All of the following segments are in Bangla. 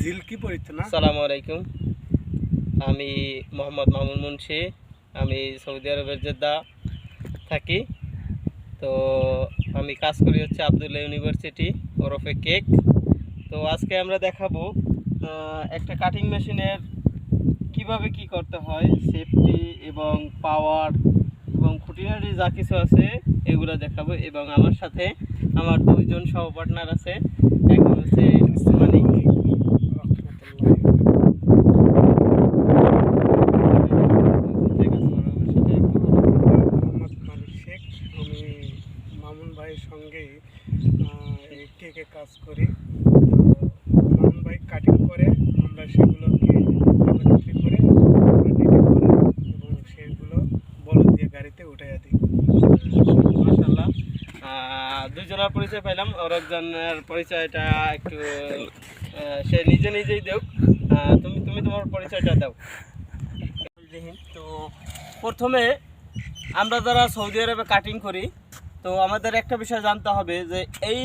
ঝিলকি পড়িত না। আসসালামু আলাইকুম, আমি মোহাম্মদ মামুন মুন্সি। আমি সৌদি আরবের জেদ্দা থাকি। তো আমি কাজ করি হচ্ছে আবদুল্লাহ ইউনিভার্সিটি ওরফে কেক। তো আজকে আমরা দেখাবো একটা কাটিং মেশিনের কিভাবে কি করতে হয়, সেফটি এবং পাওয়ার এবং খুঁটিনাটি যা কিছু আছে এগুলো দেখাবো। এবং আমার সাথে আমার দুইজন সহ পার্টনার আছে। একজন হচ্ছে মানিক, মোহাম্মদ মালিক শেখ। আমি মামুন ভাইয়ের সঙ্গেই এই কেকে কাজ করি। তো মামুন ভাই কাটিং করে, আমরা সেগুলোকে বিক্রি করে এবং সেগুলো বলদ দিয়ে গাড়িতে উঠাইয়া দিই। মাশাআল্লাহ, দুজনের পরিচয় পাইলাম। ওর একজনের পরিচয়টা একটু সে নিজেই দেও। তুমি তুমি তোমার পরিচয়টা দাও। তো প্রথমে আমরা যারা সৌদি আরবে কাটিং করি, তো আমাদের একটা বিষয় জানতে হবে যে এই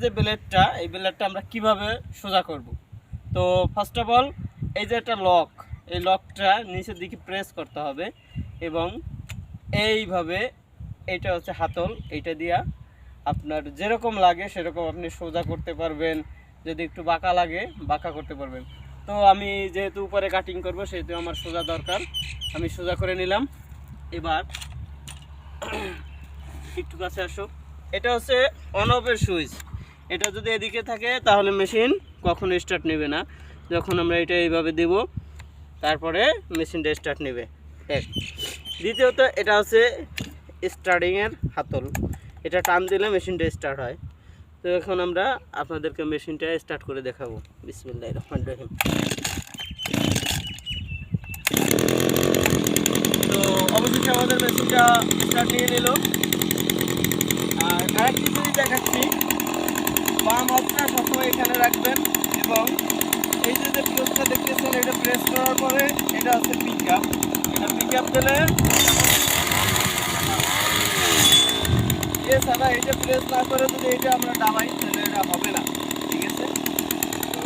যে ব্লেডটা, এই ব্লেডটা আমরা কিভাবে সোজা করব। তো ফার্স্ট অফ অল এই যে একটা লক, এই লকটা নিচের দিকে প্রেস করতে হবে এবং এইভাবে, এইটা হচ্ছে হাতল, এইটা দিয়া আপনার যেরকম লাগে সেরকম আপনি সোজা করতে পারবেন। যদি একটু বাঁকা লাগে বাঁকা করতে পারবেন। তো আমি যেহেতু উপরে কাটিং করব সেহেতু আমার সোজা দরকার, আমি সোজা করে নিলাম। এবার একটু কাছে আসো। এটা হচ্ছে অন অফের সুইচ। এটা যদি এদিকে থাকে তাহলে মেশিন কখনো স্টার্ট নেবে না। যখন আমরা এটা এইভাবে দেব তারপরে মেশিনটা স্টার্ট নেবে। এক, দ্বিতীয়ত এটা হচ্ছে স্টার্টিংয়ের হাতল, এটা টান দিলে মেশিনটা স্টার্ট হয়। তো এখন আমরা আপনাদেরকে মেশিনটা স্টার্ট করে দেখাবো। বিসমিল্লাহির রহমানির রহিম। তো অবশেষে আমাদের মেশিনটা স্টার্ট নিয়ে নিল। আর আরেকটি যদি দেখাচ্ছি, বাম হাতটা সবসময় এখানে রাখবেন এবং এই যে প্রেসটা দেখতেছেন, এটা প্রেস করার পরে এটা হচ্ছে পিক আপ। এটা পিক আপ দিলে ছাড়া এটা প্রেস না করে যদি এটা আমরা দাবাই তাহলে এটা হবে না। ঠিক আছে, তো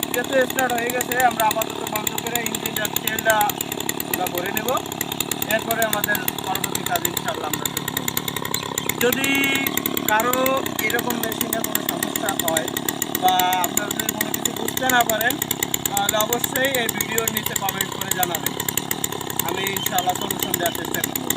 এটা তো স্টার্ট হয়ে গেছে। আমরা আপাতত বন্ধ করে ইঞ্জিনটা তেলটা আমরা ভরে নেব। এরপরে আমাদের পরবর্তী কাজ ইনশাআল্লাহ আমরা শুরু করব। যদি কারো এরকম মেশিনে কোনো সমস্যা হয় বা আপনারা যদি কোনো কিছু বুঝতে না পারেন, তাহলে অবশ্যই এই ভিডিওর নিচে কমেন্ট করে জানাবেন। আমি ইনশাআল্লাহ সলিউশন দেওয়ার চেষ্টা করব।